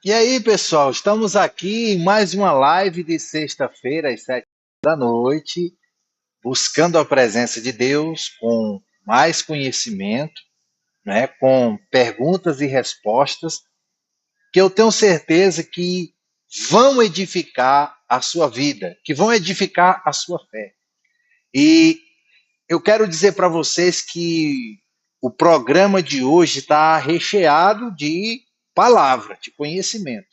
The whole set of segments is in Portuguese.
E aí, pessoal, estamos aqui em mais uma live de sexta-feira, às 7 da noite, buscando a presença de Deus com mais conhecimento, né, com perguntas e respostas, que eu tenho certeza que vão edificar a sua vida, que vão edificar a sua fé. E eu quero dizer para vocês que o programa de hoje está recheado de palavra, de conhecimento,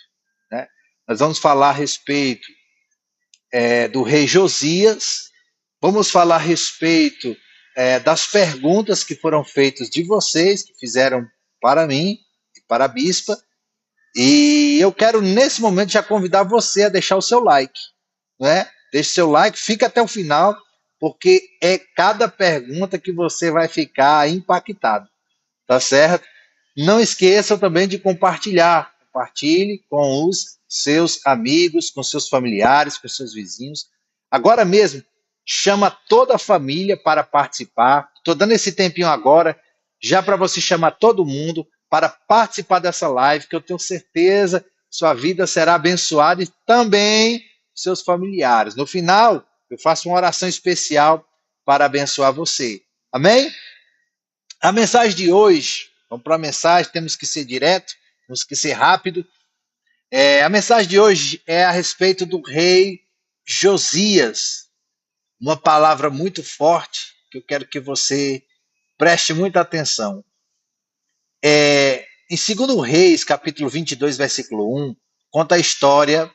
né? Nós vamos falar a respeito do rei Josias, vamos falar a respeito das perguntas que foram feitas de vocês, que fizeram para mim, para a bispa, e eu quero nesse momento já convidar você a deixar o seu like, né? Deixe seu like, fica até o final, porque é cada pergunta que você vai ficar impactado, tá certo? Não esqueçam também de compartilhar. Compartilhe com os seus amigos, com seus familiares, com seus vizinhos. Agora mesmo, chama toda a família para participar. Estou dando esse tempinho agora, já para você chamar todo mundo para participar dessa live, que eu tenho certeza sua vida será abençoada e também seus familiares. No final, eu faço uma oração especial para abençoar você. Amém? A mensagem de hoje, vamos para a mensagem, temos que ser direto, temos que ser rápido. A mensagem de hoje é a respeito do rei Josias, uma palavra muito forte que eu quero que você preste muita atenção. Em 2 Reis, capítulo 22, versículo 1, conta a história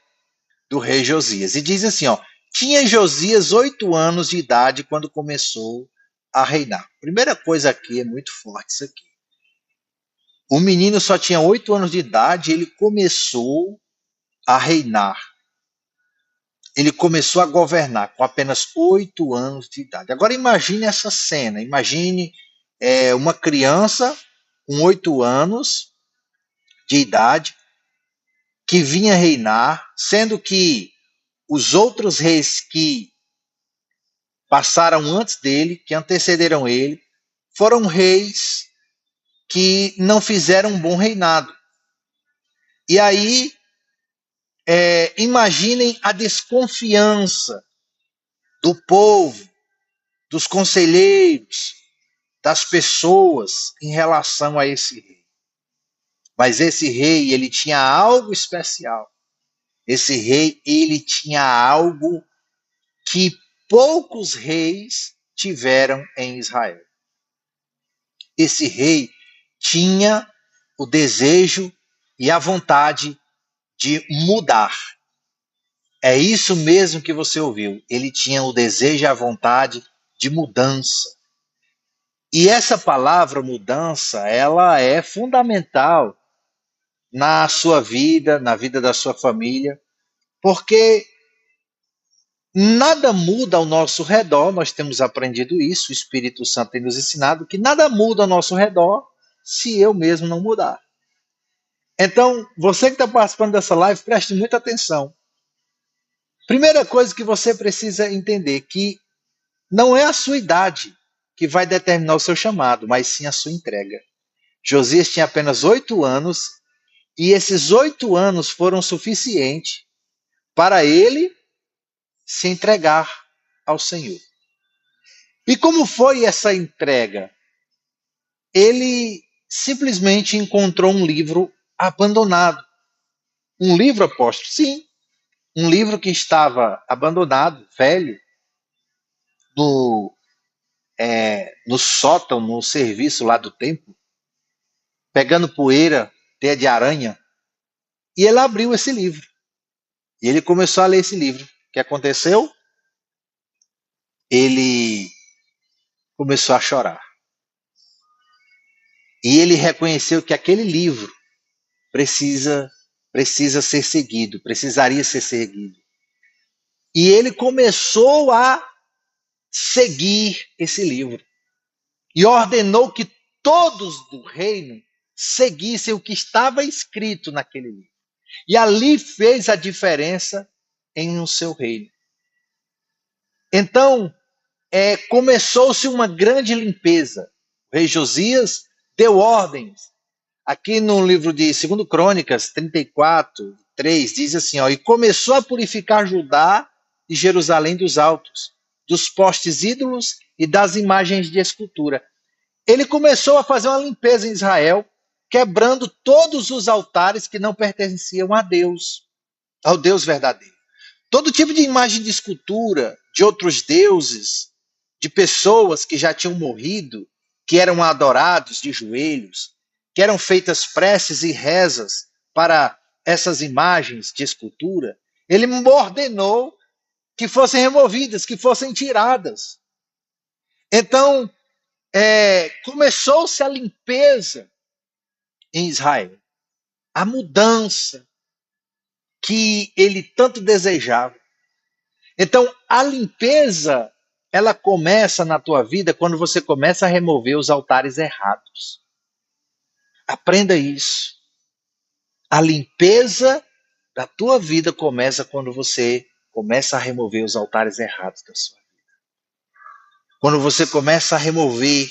do rei Josias. E diz assim, ó, tinha Josias 8 anos de idade quando começou a reinar. Primeira coisa aqui, é muito forte isso aqui. O menino só tinha 8 anos de idade, ele começou a reinar. Ele começou a governar com apenas 8 anos de idade. Agora imagine essa cena, imagine uma criança com 8 anos de idade que vinha reinar, sendo que os outros reis que passaram antes dele, que antecederam ele, foram reis que não fizeram um bom reinado. E aí imaginem a desconfiança do povo, dos conselheiros, das pessoas em relação a esse rei. Mas esse rei, ele tinha algo especial. Esse rei, ele tinha algo que poucos reis tiveram em Israel. Esse rei tinha o desejo e a vontade de mudar. É isso mesmo que você ouviu. Ele tinha o desejo e a vontade de mudança. E essa palavra mudança, ela é fundamental na sua vida, na vida da sua família, porque nada muda ao nosso redor, nós temos aprendido isso, o Espírito Santo tem nos ensinado que nada muda ao nosso redor se eu mesmo não mudar. Então, você que está participando dessa live, preste muita atenção. Primeira coisa que você precisa entender, que não é a sua idade que vai determinar o seu chamado, mas sim a sua entrega. Josias tinha apenas 8 anos, e esses 8 anos foram suficientes para ele se entregar ao Senhor. E como foi essa entrega? Ele simplesmente encontrou um livro abandonado. Um livro, apóstolo? Sim. Um livro que estava abandonado, velho, no, no sótão, no serviço lá do templo, pegando poeira, teia de aranha. E ele abriu esse livro. E ele começou a ler esse livro. O que aconteceu? Ele começou a chorar. E ele reconheceu que aquele livro precisa ser seguido, precisaria ser seguido. E ele começou a seguir esse livro. E ordenou que todos do reino seguissem o que estava escrito naquele livro. E ali fez a diferença em o seu reino. Então, começou-se uma grande limpeza. O rei Josias deu ordens Aqui no livro de 2 Crônicas 34, 3, diz assim, ó, e começou a purificar Judá e Jerusalém dos altos, dos postes ídolos e das imagens de escultura. Ele começou a fazer uma limpeza em Israel, quebrando todos os altares que não pertenciam a Deus, ao Deus verdadeiro. Todo tipo de imagem de escultura, de outros deuses, de pessoas que já tinham morrido, que eram adorados de joelhos, que eram feitas preces e rezas para essas imagens de escultura, ele ordenou que fossem removidas, que fossem tiradas. Então, começou-se a limpeza em Israel, a mudança que ele tanto desejava. Então, a limpeza, ela começa na tua vida quando você começa a remover os altares errados. Aprenda isso. A limpeza da tua vida começa quando você começa a remover os altares errados da sua vida. Quando você começa a remover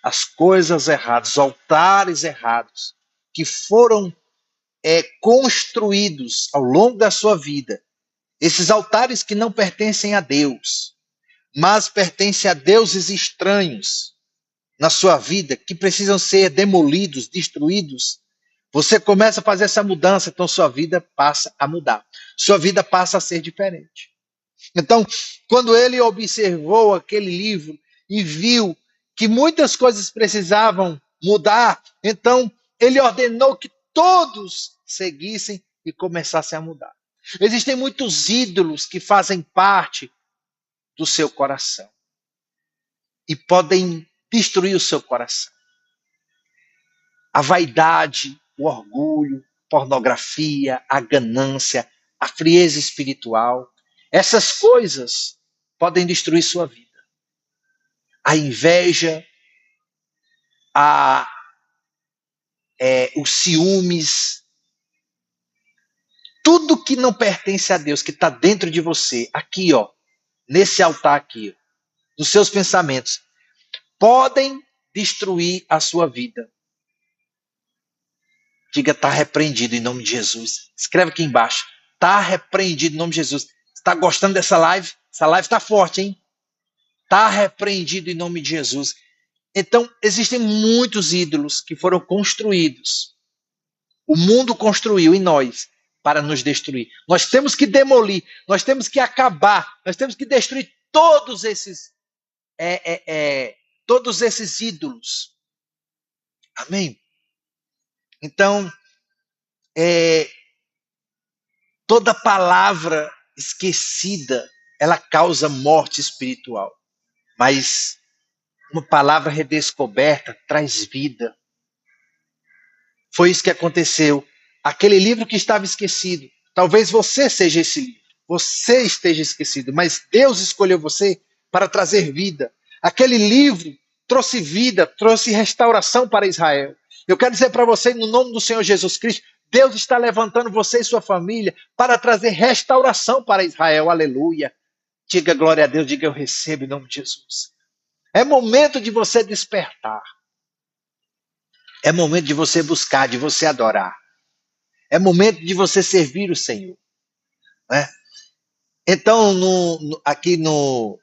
as coisas erradas, os altares errados, que foram construídos ao longo da sua vida. Esses altares que não pertencem a Deus, mas pertencem a deuses estranhos na sua vida, que precisam ser demolidos, destruídos. Você começa a fazer essa mudança, então sua vida passa a mudar. Sua vida passa a ser diferente. Então, quando ele observou aquele livro e viu que muitas coisas precisavam mudar, então ele ordenou que todos seguissem e começassem a mudar. Existem muitos ídolos que fazem parte do seu coração e podem destruir o seu coração. A vaidade, o orgulho, pornografia, a ganância, a frieza espiritual, essas coisas podem destruir sua vida. A inveja, os ciúmes, tudo que não pertence a Deus, que está dentro de você, aqui, ó, nesse altar aqui, ó, nos seus pensamentos, podem destruir a sua vida. Diga, está repreendido em nome de Jesus. Escreve aqui embaixo. Está repreendido em nome de Jesus. Está gostando dessa live? Essa live está forte, hein? Está repreendido em nome de Jesus. Então, existem muitos ídolos que foram construídos. O mundo construiu em nós para nos destruir. Nós temos que demolir, nós temos que acabar, nós temos que destruir todos esses ídolos. Amém? Então, toda palavra esquecida, ela causa morte espiritual. Mas uma palavra redescoberta traz vida. Foi isso que aconteceu. Aquele livro que estava esquecido, talvez você seja esse livro. Você esteja esquecido, mas Deus escolheu você para trazer vida. Aquele livro trouxe vida, trouxe restauração para Israel. Eu quero dizer para você, no nome do Senhor Jesus Cristo, Deus está levantando você e sua família para trazer restauração para Israel. Aleluia. Diga glória a Deus, diga eu recebo em nome de Jesus. É momento de você despertar. É momento de você buscar, de você adorar. É momento de você servir o Senhor. Né? Então, aqui no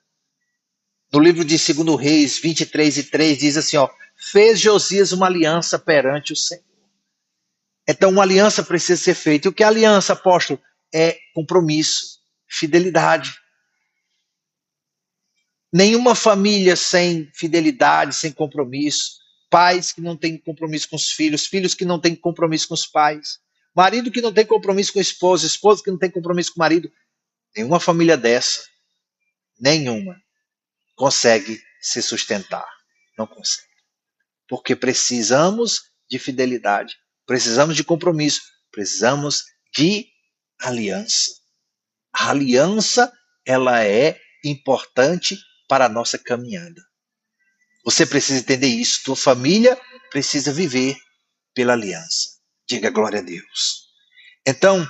livro de 2 Reis 23:3 diz assim, ó, fez Josias uma aliança perante o Senhor. Então, uma aliança precisa ser feita. E o que é aliança, apóstolo? É compromisso, fidelidade. Nenhuma família sem fidelidade, sem compromisso. Pais que não têm compromisso com os filhos, filhos que não têm compromisso com os pais. Marido que não tem compromisso com a esposa, esposa que não tem compromisso com o marido. Nenhuma família dessa, nenhuma, consegue se sustentar. Não consegue. Porque precisamos de fidelidade, precisamos de compromisso, precisamos de aliança. A aliança, ela é importante para a nossa caminhada. Você precisa entender isso. Tua família precisa viver pela aliança. Diga glória a Deus. Então,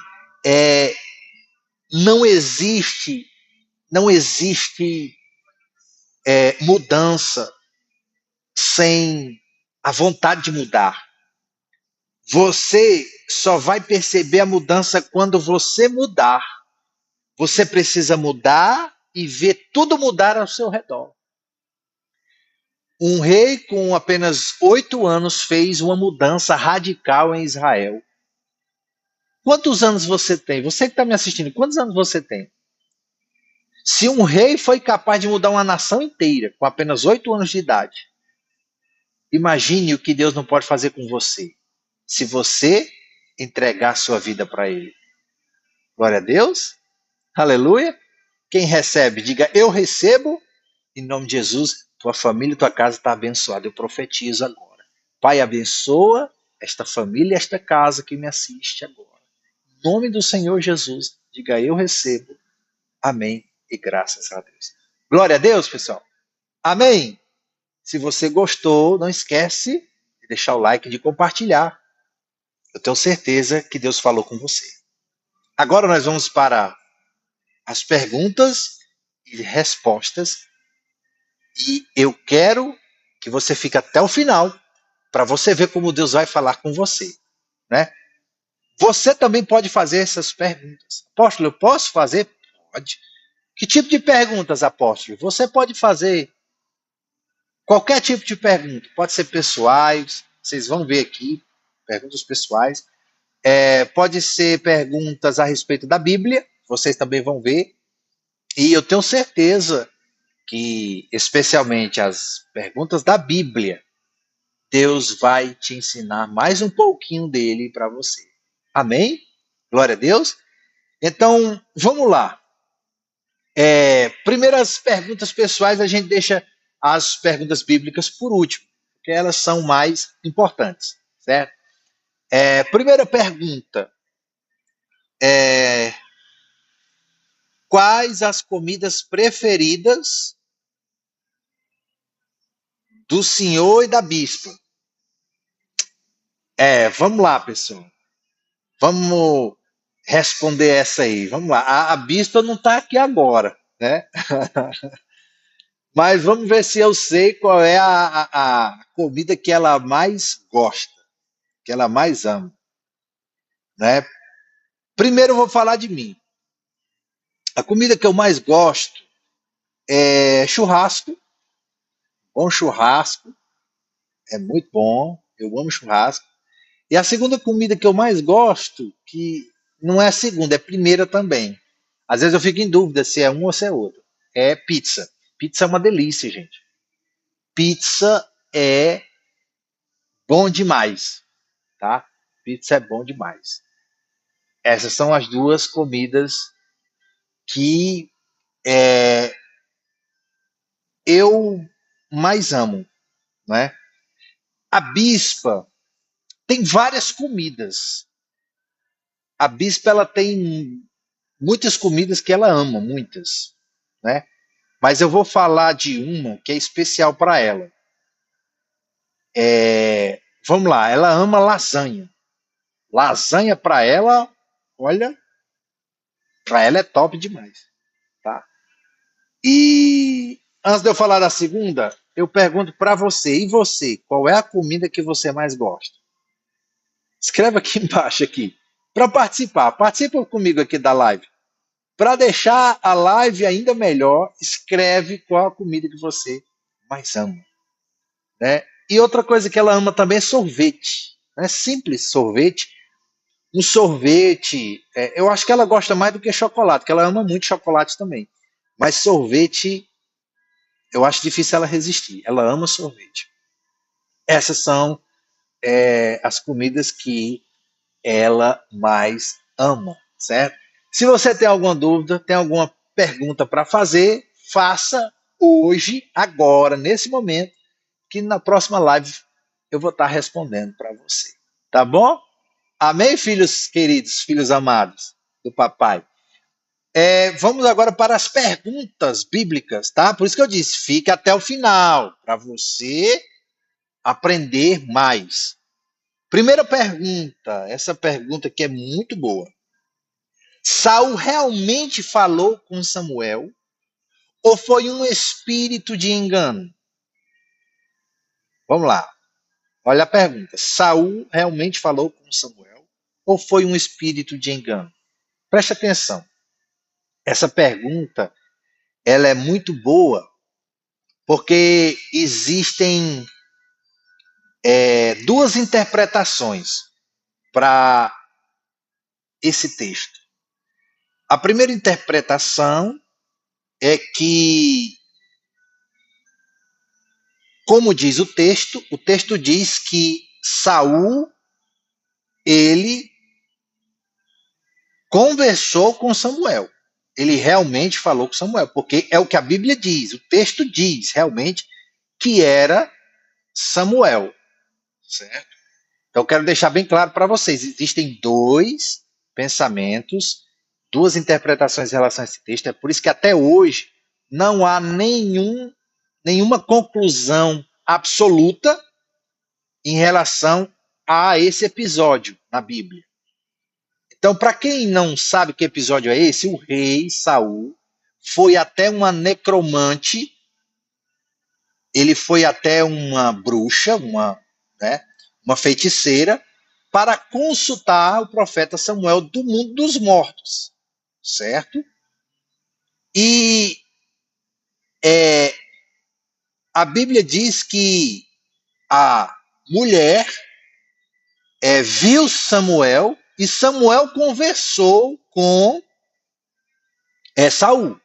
não existe mudança sem a vontade de mudar. Você só vai perceber a mudança quando você mudar. Você precisa mudar e ver tudo mudar ao seu redor. Um rei com apenas 8 anos fez uma mudança radical em Israel. Quantos anos você tem? Você que está me assistindo, quantos anos você tem? Se um rei foi capaz de mudar uma nação inteira com apenas 8 anos de idade, imagine o que Deus não pode fazer com você, se você entregar sua vida para Ele. Glória a Deus. Aleluia. Quem recebe, diga eu recebo. Em nome de Jesus, tua família e tua casa está abençoada. Eu profetizo agora. Pai, abençoa esta família e esta casa que me assiste agora. Em nome do Senhor Jesus, diga eu recebo. Amém. E graças a Deus. Glória a Deus, pessoal. Amém. Se você gostou, não esquece de deixar o like e de compartilhar. Eu tenho certeza que Deus falou com você. Agora nós vamos para as perguntas e respostas. E eu quero que você fique até o final para você ver como Deus vai falar com você, né? Você também pode fazer essas perguntas. Apóstolo, eu posso fazer? Pode. Que tipo de perguntas, apóstolo? Você pode fazer qualquer tipo de pergunta. Pode ser pessoais, vocês vão ver aqui, perguntas pessoais. Pode ser perguntas a respeito da Bíblia, vocês também vão ver. E eu tenho certeza que, especialmente as perguntas da Bíblia, Deus vai te ensinar mais um pouquinho dele para você. Amém? Glória a Deus. Então, vamos lá. Primeiras perguntas pessoais, a gente deixa as perguntas bíblicas por último, porque elas são mais importantes, certo? Primeira pergunta. Quais as comidas preferidas do senhor e da bispa? Vamos lá, pessoal. Vamos responder essa aí. Vamos lá. A bispa não está aqui agora, né? Mas vamos ver se eu sei qual é a comida que ela mais gosta, que ela mais ama, né? Primeiro eu vou falar de mim. A comida que eu mais gosto é churrasco. Bom churrasco, é muito bom. Eu amo churrasco. E a segunda comida que eu mais gosto, que não é a segunda, é a primeira também. Às vezes eu fico em dúvida se é uma ou se é outra. É pizza. Pizza é uma delícia, gente. Pizza é bom demais, tá? Pizza é bom demais. Essas são as duas comidas que eu mais amo, né? A bispa tem várias comidas. A bispa ela tem muitas comidas que ela ama, muitas, né? Mas eu vou falar de uma que é especial para ela. Vamos lá, ela ama lasanha. Lasanha para ela, olha, para ela é top demais, tá? E antes de eu falar da segunda, eu pergunto para você, e você, qual é a comida que você mais gosta? Escreve aqui embaixo aqui, para participar. Participa comigo aqui da live. Para deixar a live ainda melhor, escreve qual a comida que você mais ama, né? E outra coisa que ela ama também é sorvete, né? Simples sorvete. Um sorvete, eu acho que ela gosta mais do que chocolate, porque ela ama muito chocolate também. Mas sorvete, eu acho difícil ela resistir. Ela ama sorvete. Essas são as comidas que ela mais ama, certo? Se você tem alguma dúvida, tem alguma pergunta para fazer, faça hoje, agora, nesse momento, que na próxima live eu vou estar respondendo para você. Tá bom? Amém, filhos queridos, filhos amados do papai? Vamos agora para as perguntas bíblicas, tá? Por isso que eu disse, fique até o final, para você aprender mais. Primeira pergunta, essa pergunta que é muito boa. Saul realmente falou com Samuel ou foi um espírito de engano? Vamos lá. Olha a pergunta: Saul realmente falou com Samuel ou foi um espírito de engano? Preste atenção. Essa pergunta, ela é muito boa porque existem duas interpretações para esse texto. A primeira interpretação é que, como diz o texto diz que Saul, ele conversou com Samuel. Ele realmente falou com Samuel, porque é o que a Bíblia diz. O texto diz realmente que era Samuel, certo? Então eu quero deixar bem claro para vocês, existem dois pensamentos, duas interpretações em relação a esse texto. É por isso que até hoje não há nenhuma conclusão absoluta em relação a esse episódio na Bíblia. Então, para quem não sabe que episódio é esse, o rei Saul foi até uma necromante, ele foi até uma bruxa, uma feiticeira, para consultar o profeta Samuel do mundo dos mortos, certo? E a Bíblia diz que a mulher viu Samuel e Samuel conversou com Saul.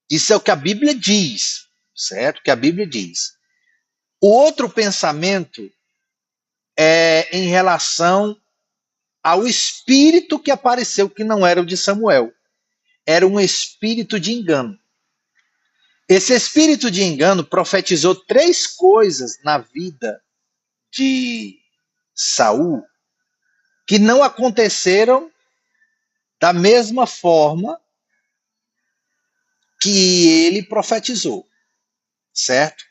Isso é o que a Bíblia diz, certo? O que a Bíblia diz. O outro pensamento é em relação ao espírito que apareceu, que não era o de Samuel. Era um espírito de engano. Esse espírito de engano profetizou três coisas na vida de Saul que não aconteceram da mesma forma que ele profetizou, certo?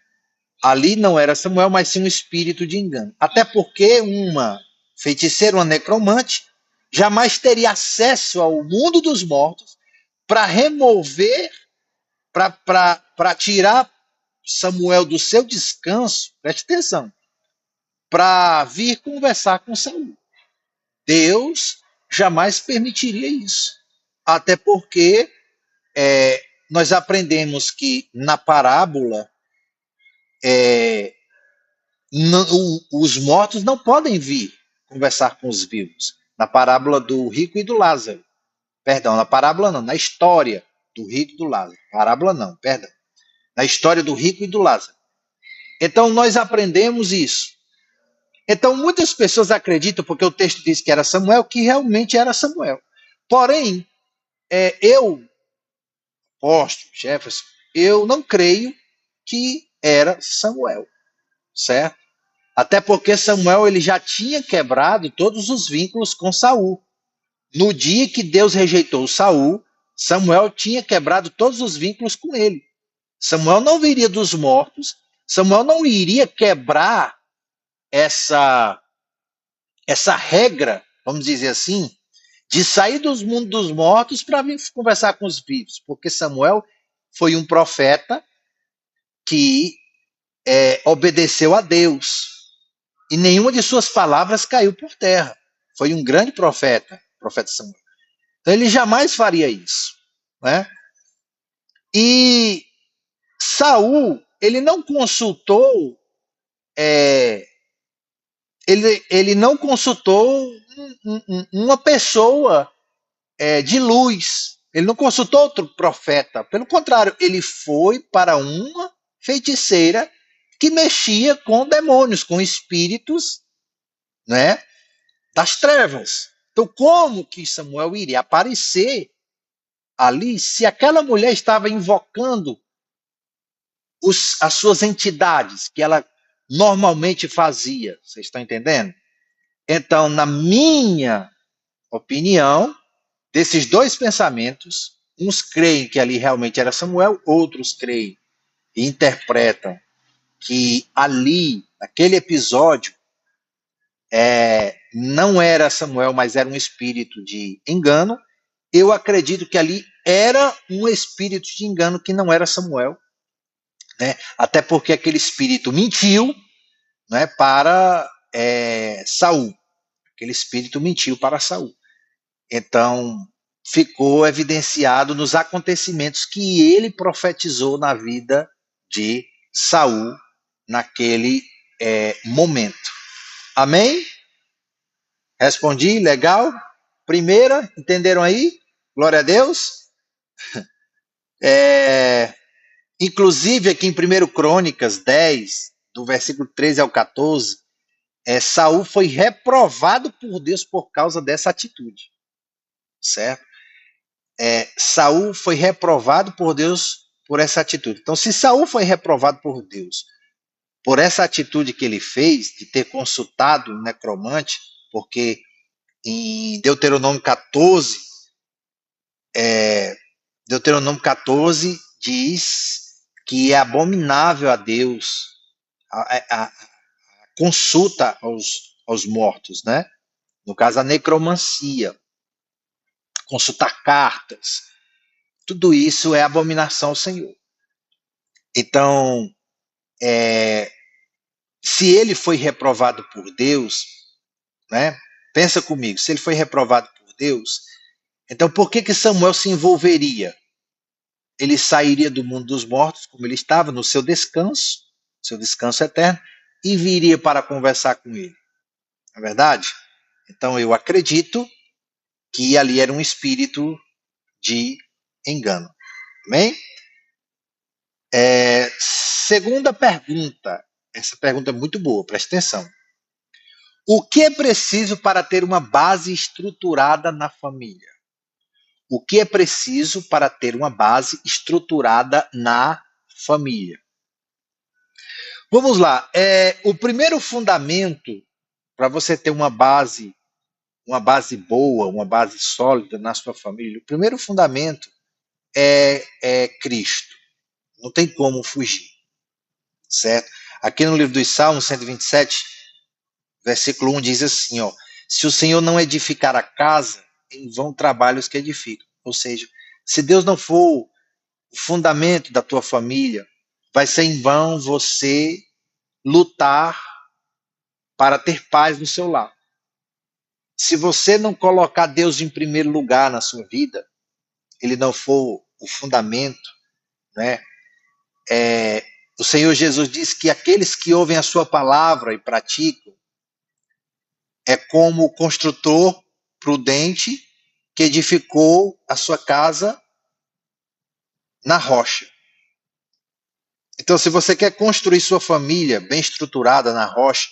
Ali não era Samuel, mas sim um espírito de engano. Até porque uma feiticeira, uma necromante, jamais teria acesso ao mundo dos mortos para remover, para tirar Samuel do seu descanso, preste atenção, para vir conversar com Saul. Deus jamais permitiria isso. Até porque nós aprendemos que na parábola os mortos não podem vir conversar com os vivos. Na parábola do rico e do Lázaro. Perdão, na parábola não, na história do rico e do Lázaro. Parábola não, perdão. Na história do rico e do Lázaro. Então nós aprendemos isso. Então muitas pessoas acreditam, porque o texto diz que era Samuel, que realmente era Samuel. Porém, eu, apóstolo Jefferson, eu não creio que era Samuel, certo? Até porque Samuel ele já tinha quebrado todos os vínculos com Saul. No dia que Deus rejeitou Saul, Samuel tinha quebrado todos os vínculos com ele. Samuel não viria dos mortos, Samuel não iria quebrar essa regra, vamos dizer assim, de sair dos mundos dos mortos para vir conversar com os vivos, porque Samuel foi um profeta que obedeceu a Deus. E nenhuma de suas palavras caiu por terra. Foi um grande profeta, o profeta Samuel. Então ele jamais faria isso, né? E Saul, ele não consultou, ele não consultou uma pessoa de luz. Ele não consultou outro profeta. Pelo contrário, ele foi para uma feiticeira que mexia com demônios, com espíritos, né, das trevas. Então, como que Samuel iria aparecer ali se aquela mulher estava invocando as suas entidades que ela normalmente fazia? Vocês estão entendendo? Então, na minha opinião, desses dois pensamentos, uns creem que ali realmente era Samuel, outros creem e interpretam que ali, naquele episódio, não era Samuel, mas era um espírito de engano. Eu acredito que ali era um espírito de engano que não era Samuel, né? Até porque aquele espírito mentiu, não é, para Saul. Aquele espírito mentiu para Saul. Então, ficou evidenciado nos acontecimentos que ele profetizou na vida de Saul naquele momento. Amém? Respondi, legal? Primeira, entenderam aí? Glória a Deus. Inclusive, aqui em 1 Crônicas 10, do versículo 13 ao 14, Saul foi reprovado por Deus por causa dessa atitude, certo? Saul foi reprovado por Deus por essa atitude. Então, se Saul foi reprovado por Deus por essa atitude que ele fez, de ter consultado o necromante, porque em Deuteronômio 14, Deuteronômio 14 diz que é abominável a Deus a consulta aos mortos, né? No caso, a necromancia, consultar cartas, tudo isso é abominação ao Senhor. Então, se ele foi reprovado por Deus, né? Pensa comigo, se ele foi reprovado por Deus, então por que Samuel se envolveria? Ele sairia do mundo dos mortos, como ele estava, no seu descanso eterno, e viria para conversar com ele. Não é verdade? Então eu acredito que ali era um espírito de engano. Amém? Segunda pergunta. Essa pergunta é muito boa, preste atenção. O que é preciso para ter uma base estruturada na família? O que é preciso para ter uma base estruturada na família? Vamos lá. O primeiro fundamento para você ter uma base boa, uma base sólida na sua família, o primeiro fundamento é Cristo. Não tem como fugir, certo? Aqui no livro dos Salmos, 127, versículo 1 diz assim, ó: se o Senhor não edificar a casa, em vão trabalhos que edificam. Ou seja, se Deus não for o fundamento da tua família, vai ser em vão você lutar para ter paz no seu lar. Se você não colocar Deus em primeiro lugar na sua vida, ele não for o fundamento, né? O Senhor Jesus disse que aqueles que ouvem a sua palavra e praticam é como o construtor prudente que edificou a sua casa na rocha. Então, se você quer construir sua família bem estruturada na rocha,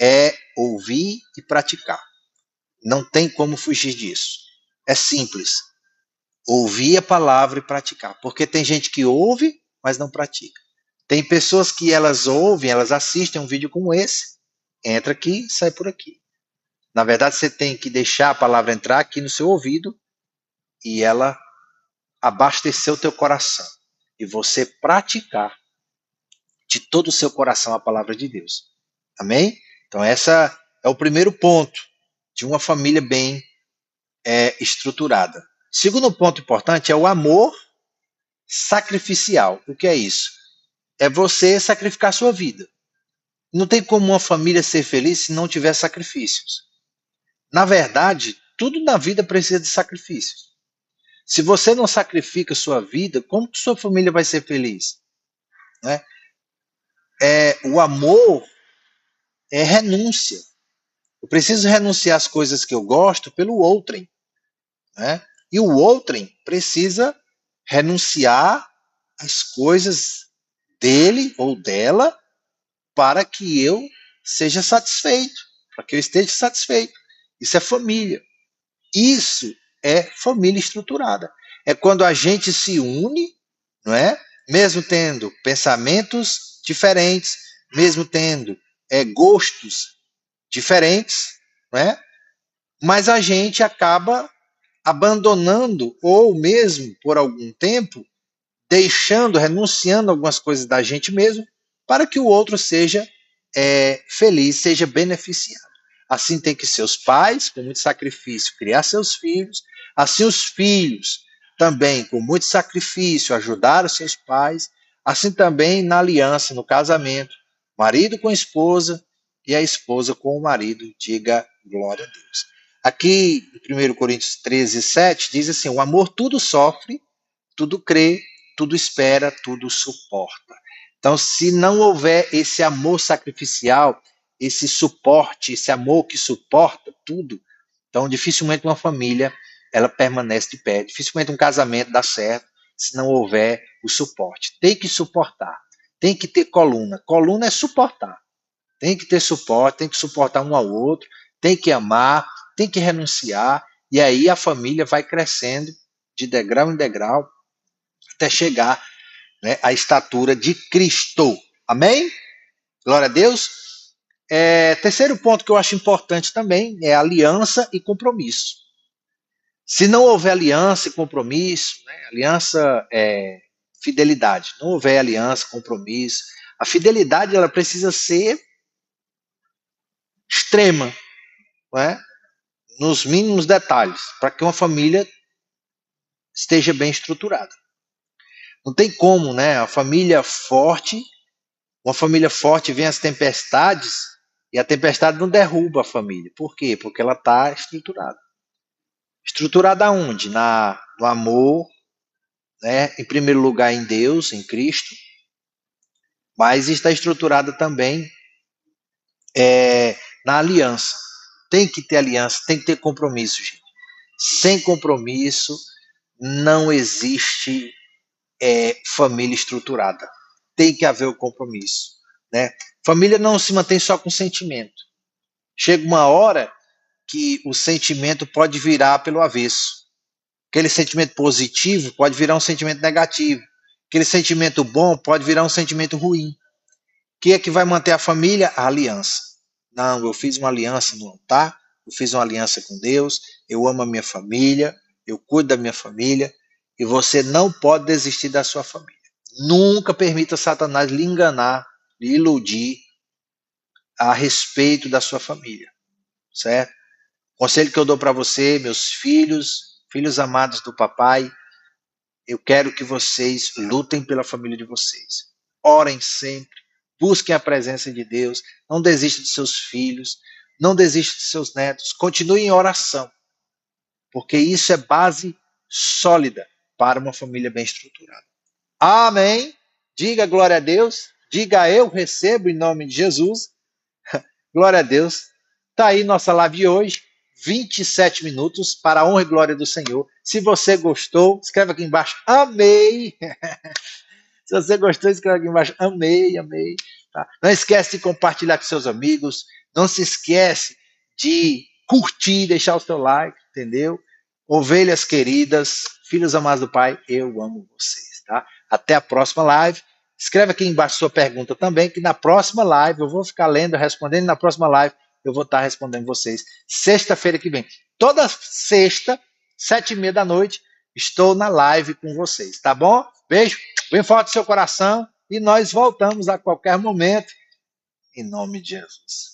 é ouvir e praticar. Não tem como fugir disso. É simples. Ouvir a palavra e praticar. Porque tem gente que ouve, mas não pratica. Tem pessoas que elas ouvem, elas assistem um vídeo como esse, entra aqui, sai por aqui. Na verdade, você tem que deixar a palavra entrar aqui no seu ouvido e ela abastecer o teu coração. E você praticar de todo o seu coração a palavra de Deus. Amém? Então, essa é o primeiro ponto de uma família bem estruturada. Segundo ponto importante é o amor sacrificial. O que é isso? É você sacrificar a sua vida. Não tem como uma família ser feliz se não tiver sacrifícios. Na verdade, tudo na vida precisa de sacrifícios. Se você não sacrifica a sua vida, como que sua família vai ser feliz? Né? O amor é renúncia. Eu preciso renunciar às coisas que eu gosto pelo outrem. Né? E o outrem precisa renunciar às coisas dele ou dela para que eu seja satisfeito, para que eu esteja satisfeito. Isso é família. Isso é família estruturada. É quando a gente se une, não é? Mesmo tendo pensamentos diferentes, mesmo tendo gostos diferentes, não é? Mas a gente acaba abandonando ou mesmo por algum tempo deixando, renunciando algumas coisas da gente mesmo para que o outro seja feliz, seja beneficiado. Assim tem que ser os pais, com muito sacrifício, criar seus filhos. Assim os filhos também, com muito sacrifício, ajudar os seus pais. Assim também na aliança, no casamento, Marido com a esposa e a esposa com o marido. Diga glória a Deus. Aqui, em 1 Coríntios 13, 7, diz assim: o amor tudo sofre, tudo crê, tudo espera, tudo suporta. Então, se não houver esse amor sacrificial, esse suporte, esse amor que suporta tudo, então dificilmente uma família ela permanece de pé, dificilmente um casamento dá certo se não houver o suporte. Tem que suportar, tem que ter coluna. Coluna é suportar. Tem que ter suporte, tem que suportar um ao outro, tem que amar, tem que renunciar, e aí a família vai crescendo de degrau em degrau até chegar, né, à estatura de Cristo. Amém? Glória a Deus. Terceiro ponto que eu acho importante também é aliança e compromisso. Se não houver aliança e compromisso, né, aliança é fidelidade. Não houver aliança, compromisso, a fidelidade ela precisa ser extrema, não é? Nos mínimos detalhes, para que uma família esteja bem estruturada. Não tem como, né? Uma família forte vem as tempestades e a tempestade não derruba a família. Por quê? Porque ela está estruturada. Estruturada aonde? No amor, né? Em primeiro lugar em Deus, em Cristo, mas está estruturada também na aliança. Tem que ter aliança, tem que ter compromisso, gente. Sem compromisso não existe família estruturada. Tem que haver o compromisso, né? Família não se mantém só com sentimento. Chega uma hora que o sentimento pode virar pelo avesso. Aquele sentimento positivo pode virar um sentimento negativo. Aquele sentimento bom pode virar um sentimento ruim. O que é que vai manter a família? A aliança. Não, eu fiz uma aliança no altar, eu fiz uma aliança com Deus, eu amo a minha família, eu cuido da minha família, e você não pode desistir da sua família. Nunca permita Satanás lhe enganar, lhe iludir a respeito da sua família, certo? Conselho que eu dou para você, meus filhos, filhos amados do papai, eu quero que vocês lutem pela família de vocês. Orem sempre, busquem a presença de Deus, não desistam de seus filhos, não desistam de seus netos, continuem em oração, porque isso é base sólida para uma família bem estruturada. Amém. Diga glória a Deus. Diga eu recebo em nome de Jesus. Glória a Deus. Está aí nossa live de hoje. 27 minutos para a honra e glória do Senhor. Se você gostou, escreve aqui embaixo. Amei. Se você gostou, escreve aqui embaixo. Amei, amei. Tá? Não esquece de compartilhar com seus amigos. Não se esquece de curtir, deixar o seu like, entendeu? Ovelhas queridas, filhos amados do Pai, eu amo vocês, tá? Até a próxima live. Escreve aqui embaixo sua pergunta também, que na próxima live eu vou ficar lendo, respondendo, e na próxima live eu vou estar respondendo vocês. Sexta-feira que vem. Toda sexta, 7h30 da noite, estou na live com vocês, tá bom? Beijo, bem forte no seu coração e nós voltamos a qualquer momento, em nome de Jesus.